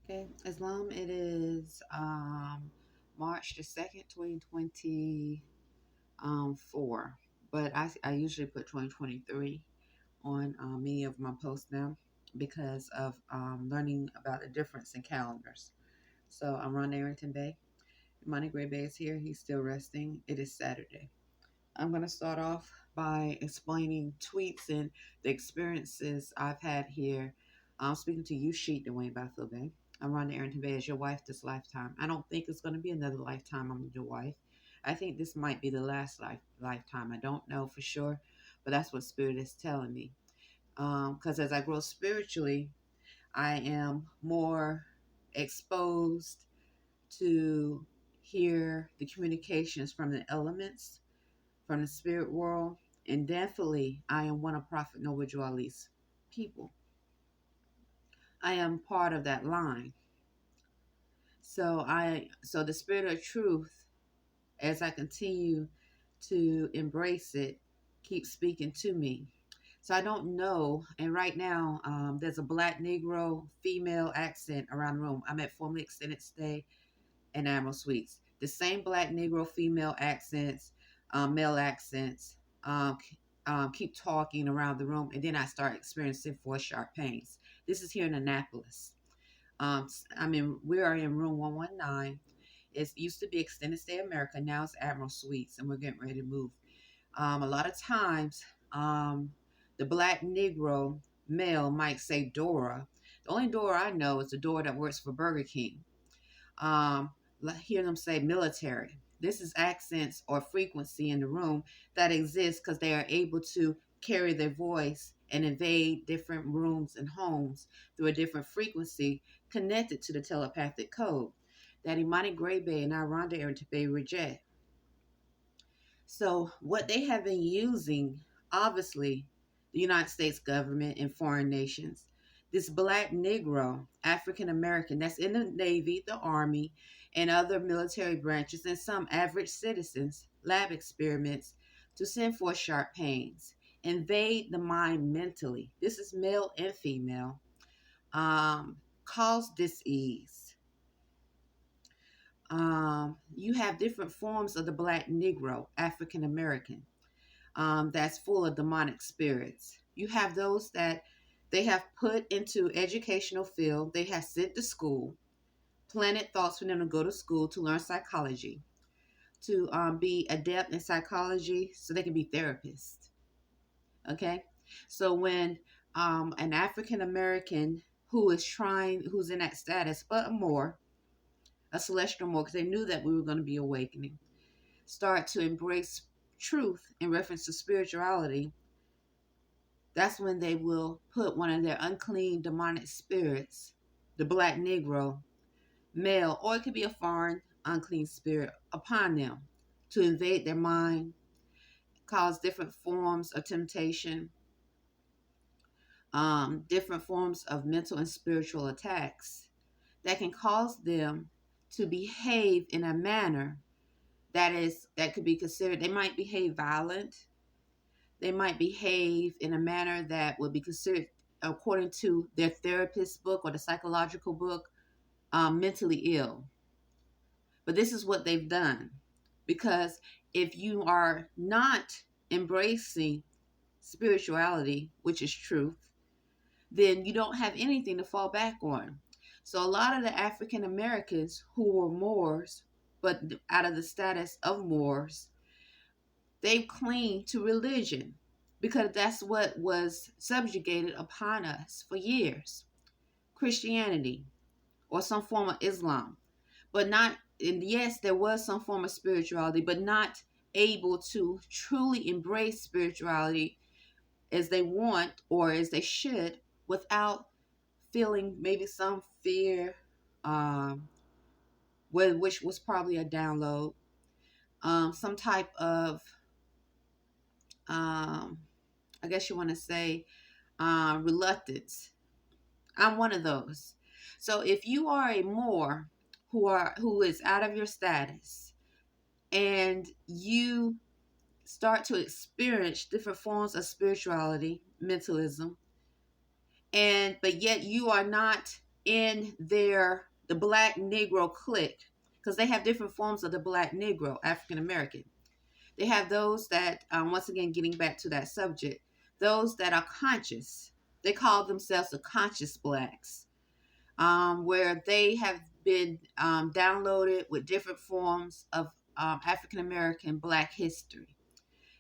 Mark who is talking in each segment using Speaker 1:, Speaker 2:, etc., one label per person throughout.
Speaker 1: Okay, Islam, it is March the 2nd, 2020 four. But I usually put 2023 on many of my posts now because of learning about the difference in calendars. So I'm Ron Arrington-Bey. Monty Gray Bay is here. He's still resting. It is Saturday. I'm going to start off by explaining tweets and the experiences I've had here. I'm speaking to you, Sheet Dwayne Bethel Bay. I'm Rhonda Arrington Bay as your wife this lifetime. I don't think it's going to be another lifetime I'm your wife. I think this might be the last lifetime. I don't know for sure, but that's what Spirit is telling me. Because as I grow spiritually, I am more exposed to hear the communications from the elements from the spirit world, and definitely I am one of Prophet Noah Ali's people. I am part of that line. So the spirit of truth, as I continue to embrace it, keeps speaking to me. So I don't know, and right now there's a Black Negro female accent around the room. I'm at formerly extended stay and Admiral Suites. The same Black Negro female accents, male accents, keep talking around the room, and then I start experiencing four sharp pains. This is here in Annapolis. We are in room 119. It used to be Extended Stay America. Now it's Admiral Suites, and we're getting ready to move. A lot of times, the Black Negro male might say Dora. The only Dora I know is the Dora that works for Burger King. um, hear them say military. This is accents or frequency in the room that exists because they are able to carry their voice and invade different rooms and homes through a different frequency connected to the telepathic code that Imani Gray Bay and Rhonda Arrington Bay reject. So, what they have been using, obviously, the United States government and foreign nations, this Black Negro, African American, that's in the Navy, the Army, and other military branches, and some average citizens, lab experiments to send for sharp pains, invade the mind mentally. This is male and female, cause disease. You have different forms of the Black Negro, African American, that's full of demonic spirits. You have those that they have put into educational field. They have sent to school, planted thoughts for them to go to school to learn psychology, to be adept in psychology so they can be therapists. Okay, so when an African American who's in that status, but more, a celestial more, because they knew that we were going to be awakening, start to embrace truth in reference to spirituality, that's when they will put one of their unclean demonic spirits, the Black Negro, male, or it could be a foreign unclean spirit, upon them to invade their mind, cause different forms of temptation, different forms of mental and spiritual attacks that can cause them to behave in a manner that could be considered, they might behave violent, they might behave in a manner that would be considered, according to their therapist book or the psychological book, mentally ill. But this is what they've done. Because if you are not embracing spirituality, which is truth, then you don't have anything to fall back on. So a lot of the African Americans who were Moors, but out of the status of Moors, they cling to religion because that's what was subjugated upon us for years. Christianity or some form of Islam, but not, and yes, there was some form of spirituality, but not able to truly embrace spirituality as they want or as they should without feeling maybe some fear, um, which was probably a download, some type of um, I guess you want to say, reluctance. I'm one of those. So if you are a Moor who is out of your status and you start to experience different forms of spirituality, mentalism, and but yet you are not in the Black Negro clique, because they have different forms of the Black Negro, African American. They have those that, once again, getting back to that subject, those that are conscious. They call themselves the conscious blacks, where they have been downloaded with different forms of African American Black history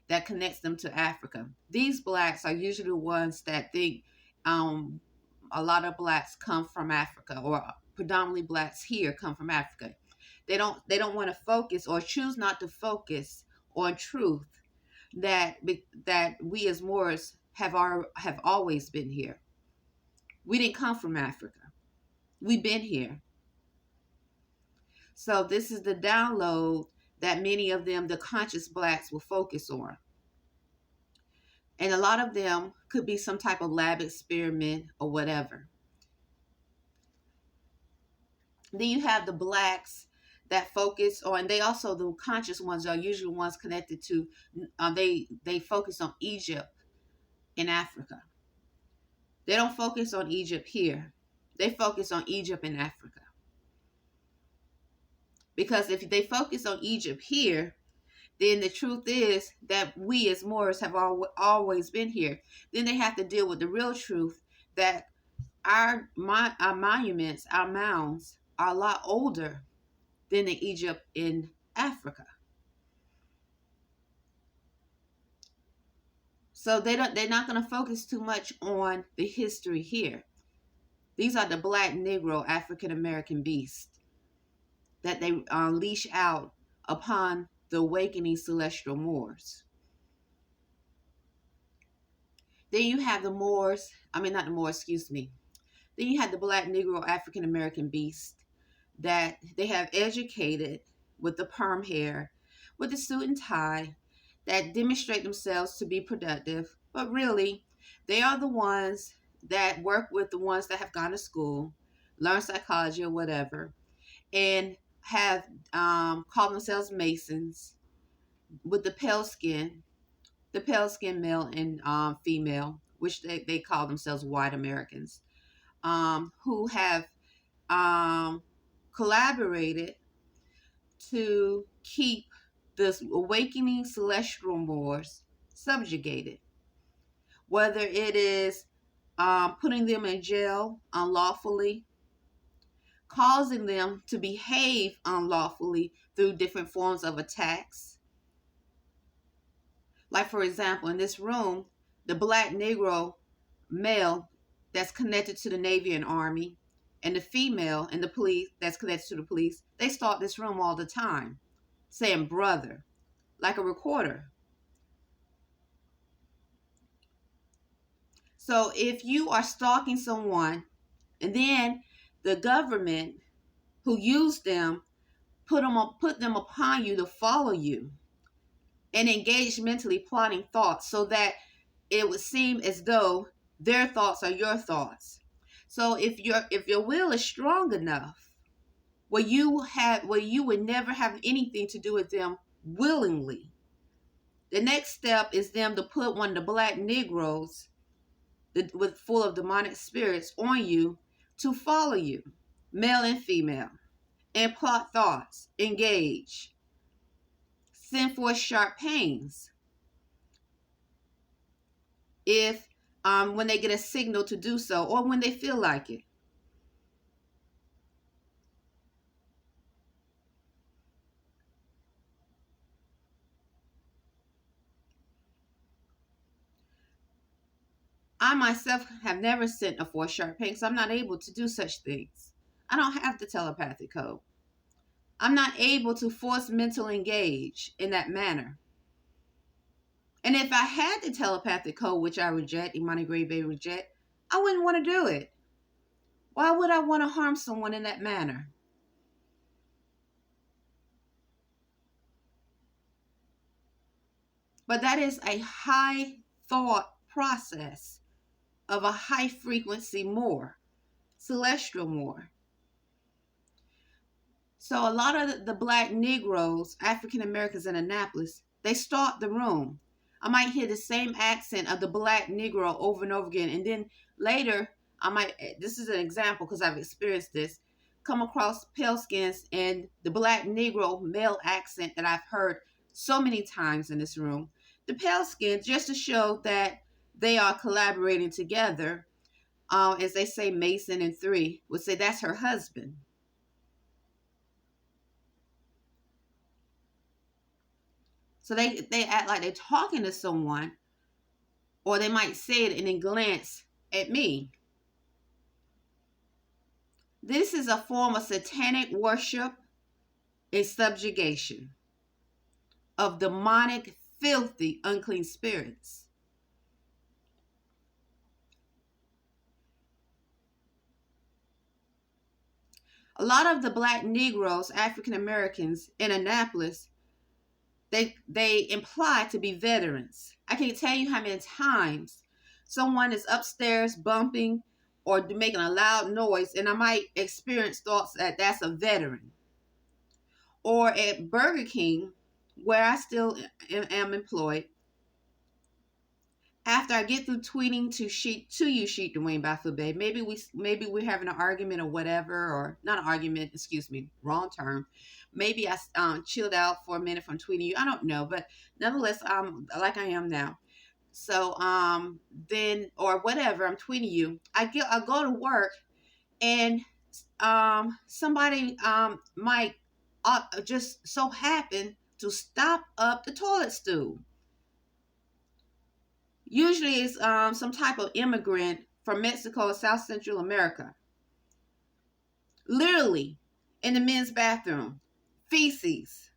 Speaker 1: that connects them to Africa. These blacks are usually the ones that think a lot of blacks come from Africa, or predominantly blacks here come from Africa. They don't want to focus, or choose not to focus on truth, that we as Moors have always been here. We didn't come from Africa. We've been here. So this is the download that many of them, the conscious blacks, will focus on. And a lot of them could be some type of lab experiment or whatever. Then you have the blacks that focus on, they also, the conscious ones are usually ones connected to, they focus on Egypt in Africa. They don't focus on Egypt here. They focus on Egypt in Africa. Because if they focus on Egypt here, then the truth is that we as Moors have always been here. Then they have to deal with the real truth that our monuments, our mounds, are a lot older than the Egypt in Africa. So they're not going to focus too much on the history here. These are the Black Negro African American beasts that they unleash out upon the awakening celestial Moors. Then you have the Moors, not the Moors, excuse me. Then you have the Black Negro African American beast that they have educated with the perm hair, with the suit and tie, that demonstrate themselves to be productive, but really they are the ones that work with the ones that have gone to school, learn psychology or whatever, and have called themselves Masons, with the pale skin male and female, which they call themselves white Americans, who have collaborated to keep the awakening celestial Moors subjugated, whether it is putting them in jail unlawfully, causing them to behave unlawfully through different forms of attacks. Like, for example, in this room, the Black Negro male that's connected to the Navy and Army, and the female and the police that's connected to the police, they stalk this room all the time, saying brother, like a recorder. So if you are stalking someone, and then the government who used them put them upon you to follow you and engage mentally plotting thoughts, so that it would seem as though their thoughts are your thoughts. So if your will is strong enough, where you would never have anything to do with them willingly, the next step is them to put one of the Black Negroes with full of demonic spirits on you to follow you, male and female, and plot thoughts, engage, send forth sharp pains. If when they get a signal to do so, or when they feel like it. I myself have never sent a forth sharp pain, so I'm not able to do such things. I don't have the telepathic code. I'm not able to force mental engage in that manner. And if I had the telepathic code, which I reject, Arrington-Bey reject, I wouldn't want to do it. Why would I want to harm someone in that manner? But that is a high thought process of a high frequency Moor, celestial Moor. So a lot of the Black Negroes, African Americans in Annapolis, they stalk the room. I might hear the same accent of the Black Negro over and over again, and then later this is an example because I've experienced this, come across pale skins and the black Negro male accent that I've heard so many times in this room. The pale skins, just to show that they are collaborating together, as they say, Mason and Three would say that's her husband. So they act like they're talking to someone, or they might say it and then glance at me. This is a form of satanic worship and subjugation of demonic, filthy, unclean spirits. A lot of the black Negroes, African Americans in Annapolis, they imply to be veterans. I can't tell you how many times someone is upstairs bumping or making a loud noise, and I might experience thoughts that that's a veteran. Or at Burger King, where I still am employed, after I get through tweeting to you, Sheet Dwayne Bafube, maybe we're having an argument or whatever, or not an argument, excuse me, wrong term. Maybe I chilled out for a minute from tweeting you. I don't know, but nonetheless, like I am now. So then or whatever, I'm tweeting you. I go to work, and somebody might just so happen to stop up the toilet stool. Usually it's some type of immigrant from Mexico or South Central America. Literally in the men's bathroom. Feces.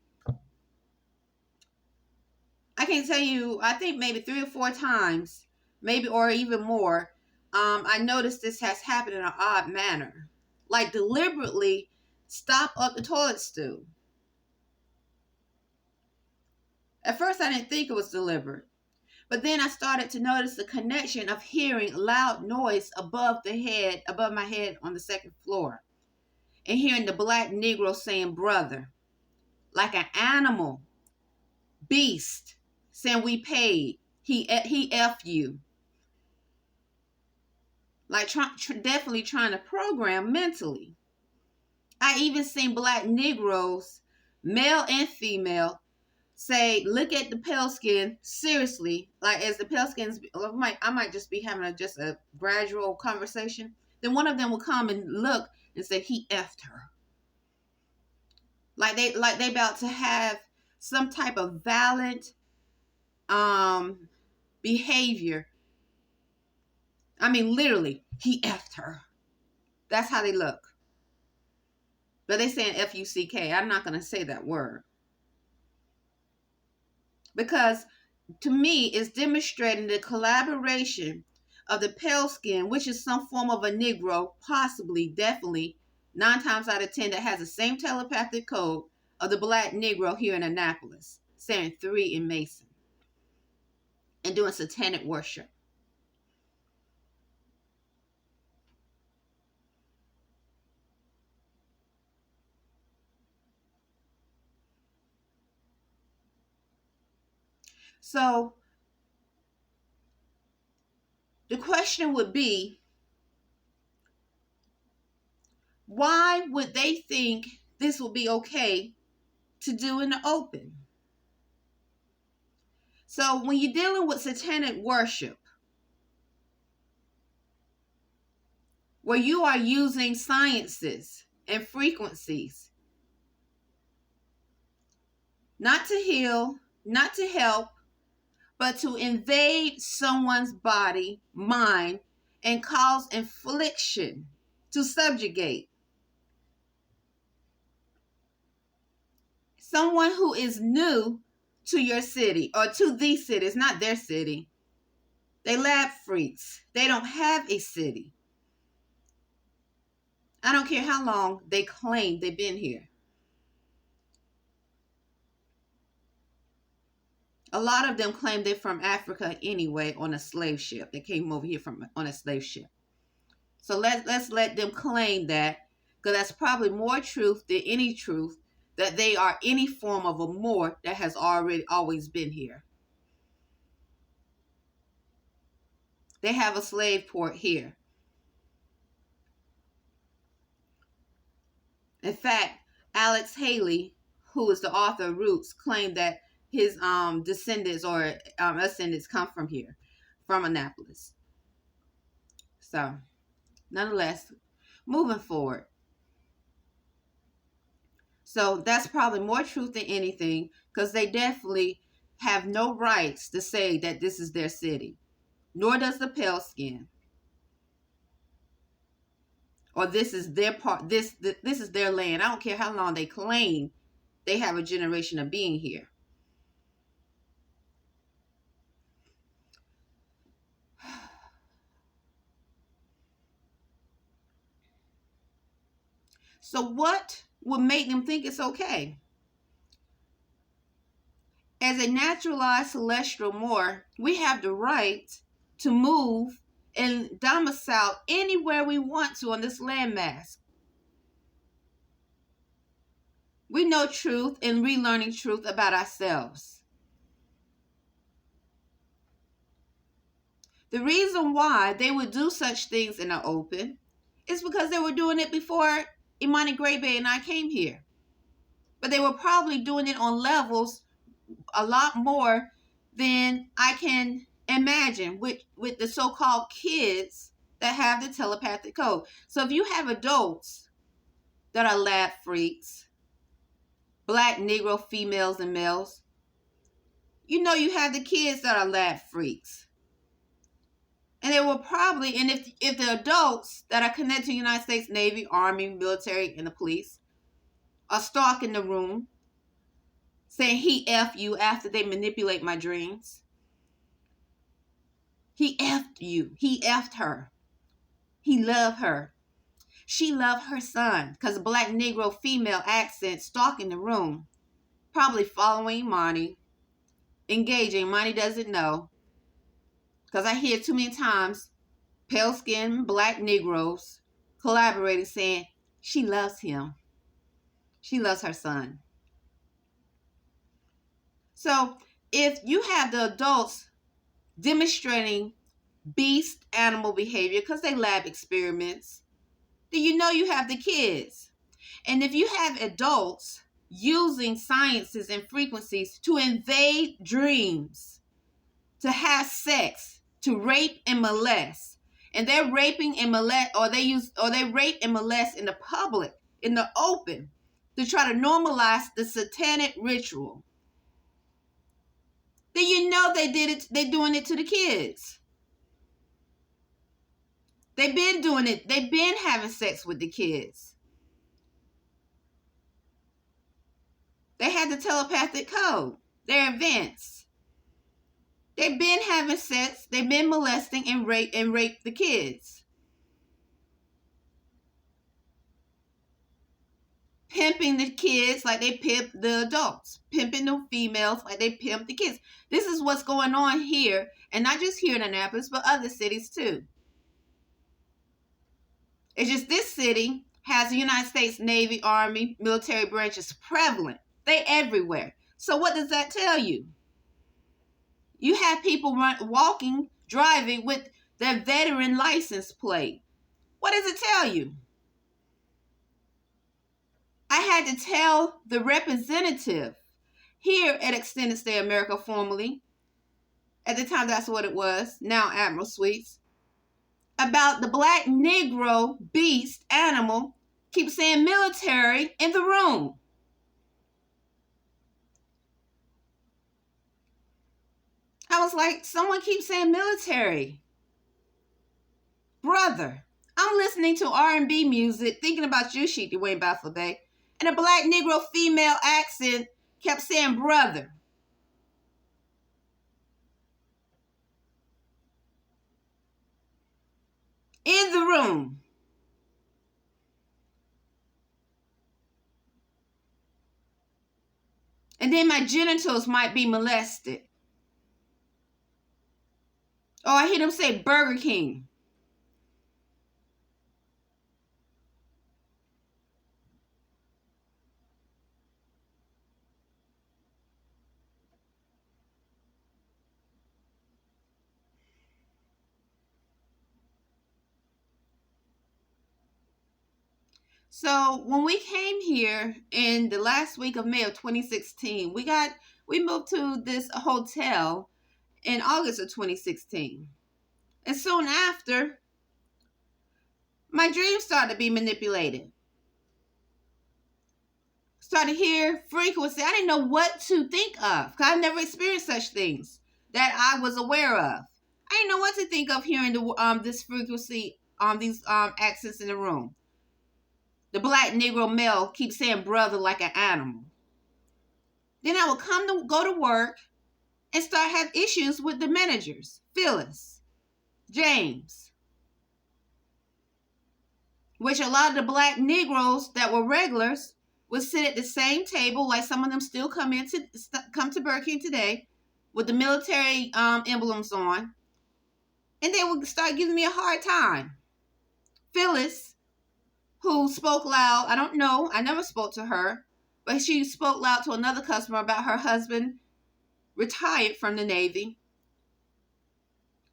Speaker 1: I can tell you, I think maybe 3 or 4 times, maybe or even more, I noticed this has happened in an odd manner. Like deliberately stop up the toilet stool. At first I didn't think it was deliberate. But then I started to notice the connection of hearing loud noise above my head on the second floor. And hearing the black Negro saying brother. Like an animal. Beast. Saying we paid. He F you. Like definitely trying to program mentally. I even seen black Negroes, male and female, say, look at the pale skin seriously, like as the pale skins, I might just be having just a gradual conversation. Then one of them will come and look and say, he effed her. Like they about to have some type of violent behavior. I mean, literally, he effed her. That's how they look. But they saying F-U-C-K. I'm not going to say that word. Because to me, it's demonstrating the collaboration of the pale skin, which is some form of a Negro, possibly, definitely, 9 times out of 10, that has the same telepathic code of the black Negro here in Annapolis, saying 3 in Mason, and doing satanic worship. So the question would be, why would they think this will be okay to do in the open? So when you're dealing with satanic worship, where you are using sciences and frequencies, not to heal, not to help, but to invade someone's body, mind, and cause affliction, to subjugate. Someone who is new to your city or to these cities, not their city. They lab freaks. They don't have a city. I don't care how long they claim they've been here. A lot of them claim they're from Africa anyway on a slave ship. They came over here on a slave ship. So let's let them claim that, because that's probably more truth than any truth, that they are any form of a Moor that has always been here. They have a slave port here. In fact, Alex Haley, who is the author of Roots, claimed that his descendants or ascendants come from here, from Annapolis. So, nonetheless, moving forward. So that's probably more truth than anything, because they definitely have no rights to say that this is their city, nor does the pale skin, or this is their part. This is their land. I don't care how long they claim they have a generation of being here. So what would make them think it's okay? As a naturalized celestial Moor, we have the right to move and domicile anywhere we want to on this landmass. We know truth and relearning truth about ourselves. The reason why they would do such things in the open is because they were doing it before Imani Grebe and I came here. But they were probably doing it on levels a lot more than I can imagine with the so-called kids that have the telepathic code. So if you have adults that are lab freaks, black, Negro, females, and males, you know you have the kids that are lab freaks. And they will probably, and if the adults that are connected to the United States Navy, Army, military, and the police are stalking the room, saying he F you after they manipulate my dreams. He F'd you. He F'd her. He loved her. She loved her son, because a black Negro female accent stalking the room, probably following Monty, engaging. Monty doesn't know, because I hear too many times pale skinned black Negroes collaborating saying she loves him. She loves her son. So if you have the adults demonstrating beast animal behavior because they lab experiments, then you know you have the kids. And if you have adults using sciences and frequencies to invade dreams, to have sex, to rape and molest, and they're raping and molest, or they rape and molest in the public, in the open, to try to normalize the satanic ritual, then you know they're doing it to the kids. They've been doing it. They've been having sex with the kids. They had the telepathic code. They're advanced. They've been having sex. They've been molesting and raped the kids. Pimping the kids like they pimp the adults. Pimping the females like they pimp the kids. This is what's going on here, and not just here in Annapolis, but other cities too. It's just this city has the United States Navy, Army, military branches prevalent. They everywhere. So what does that tell you? You have people walking, driving with their veteran license plate. What does it tell you? I had to tell the representative here at Extended Stay America, formerly, at the time that's what it was, now Admiral Suites, about the black Negro beast animal, keep saying military in the room. I was like, someone keeps saying military. Brother, I'm listening to R&B music, thinking about you, Sheik Dwayne Baffobe, and a black Negro female accent kept saying brother. In the room. And then my genitals might be molested. Oh, I hear them say Burger King. So when we came here in the last week of May of 2016, we moved to this hotel in August of 2016. And soon after, my dreams started to be manipulated. Started hear frequency. I didn't know what to think of because I've never experienced such things that I was aware of. I didn't know what to think of hearing this frequency, these accents in the room. The black Negro male keeps saying brother like an animal. Then I would go to work and start have issues with the managers, Phyllis, James, which a lot of the black Negroes that were regulars would sit at the same table, like some of them still come to Burger King today with the military emblems on, and they would start giving me a hard time. Phyllis, who spoke loud, I don't know, I never spoke to her, but she spoke loud to another customer about her husband retired from the Navy.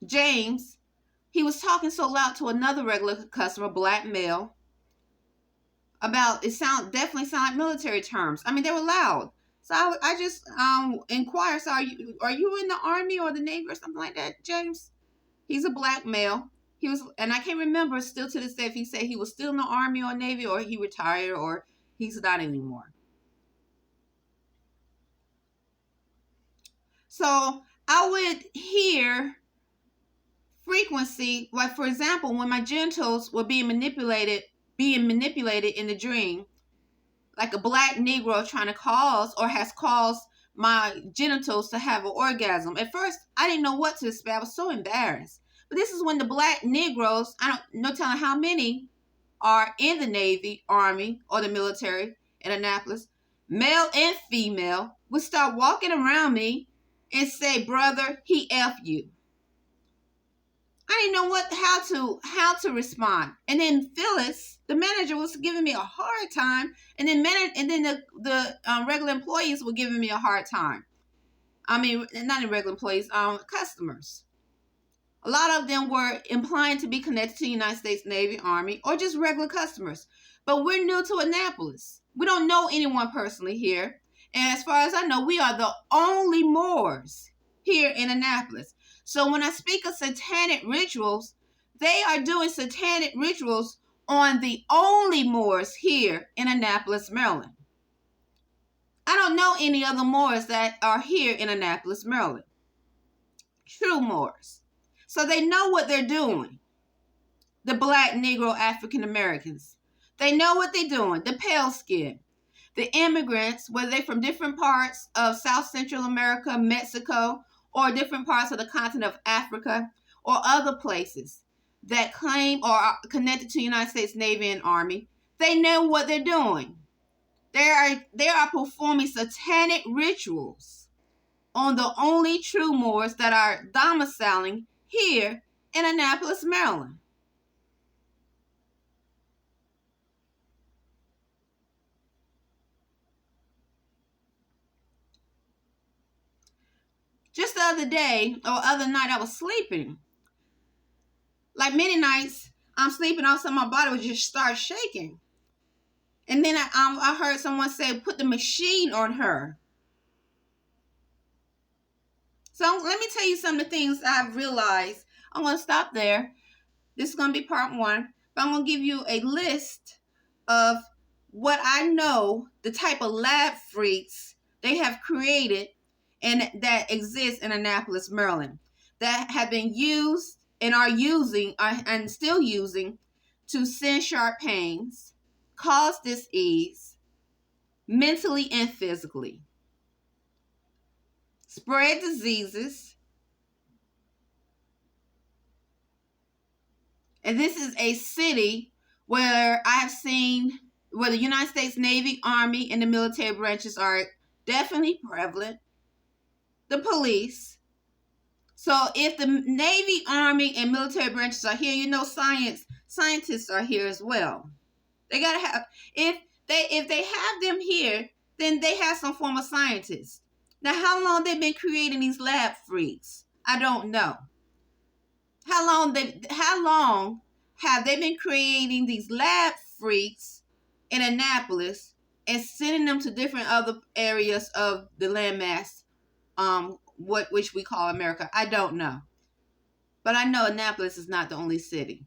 Speaker 1: James, he was talking so loud to another regular customer, black male, about definitely sound like military terms. I mean, they were loud. So I just inquired, so are you in the Army or the Navy or something like that, James? He's a black male. He was, and I can't remember still to this day if he said he was still in the Army or Navy or he retired or he's not anymore. So I would hear frequency, like for example, when my genitals were being manipulated in the dream, like a black Negro trying to cause or has caused my genitals to have an orgasm. At first, I didn't know what to expect. I was so embarrassed. But this is when the black Negroes, I don't know telling how many are in the Navy, Army, or the military in Annapolis, male and female, would start walking around me and say, brother, he F you. I didn't know how to respond. And then Phyllis, the manager, was giving me a hard time. And then the regular employees were giving me a hard time. I mean, not the regular employees, customers. A lot of them were implying to be connected to the United States Navy, Army, or just regular customers. But we're new to Annapolis. We don't know anyone personally here. And as far as I know, we are the only Moors here in Annapolis. So when I speak of satanic rituals, they are doing satanic rituals on the only Moors here in Annapolis, Maryland. I don't know any other Moors that are here in Annapolis, Maryland. True Moors. So they know what they're doing. The black, Negro, African Americans. They know what they're doing. The pale skin. The immigrants, whether they're from different parts of South Central America, Mexico, or different parts of the continent of Africa, or other places that claim or are connected to the United States Navy and Army, they know what they're doing. They are performing satanic rituals on the only true Moors that are domiciling here in Annapolis, Maryland. Just the other day or other night, I was sleeping. Like many nights, I'm sleeping, all of a sudden my body would just start shaking. And then I heard someone say, put the machine on her. So let me tell you some of the things I've realized. I'm going to stop there. This is going to be part one. But I'm going to give you a list of what I know, the type of lab freaks they have created and that exist in Annapolis, Maryland, that have been used and are using and still using to send sharp pains, cause dis-ease, mentally and physically, spread diseases. And this is a city where I have seen where the United States Navy, Army, and the military branches are definitely prevalent. The police. So if the Navy, Army, and military branches are here, you know scientists are here as well. They gotta have if they have them here, then they have some form of scientists. Now, how long they've been creating these lab freaks? I don't know. How long have they been creating these lab freaks in Annapolis and sending them to different other areas of the landmass, which we call America? I don't know. But I know Annapolis is not the only city.